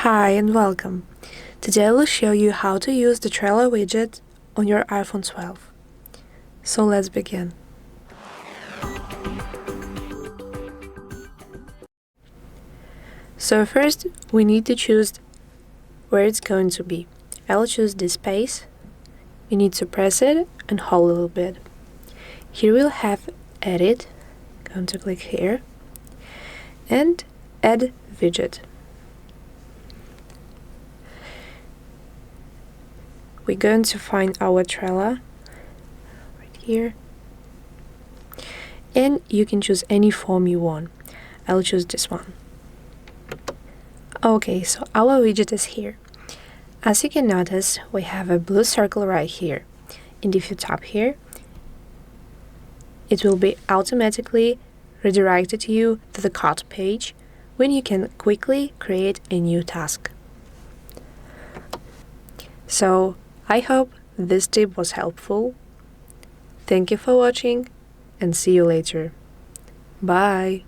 Hi and welcome. Today I will show you how to use the Trello widget on your iPhone 12. So let's begin. So first we need to choose where it's going to be. I'll choose this space. You need to press it and hold a little bit. Here we'll have Edit. Going to click here. And Add Widget. We're going to find our Trello right here. And you can choose any form you want. I'll choose this one. Okay, so our widget is here. As you can notice, we have a blue circle right here. And if you tap here, it will be automatically redirected you to the cart page when you can quickly create a new task. So, I hope this tip was helpful. Thank you for watching and see you later. Bye!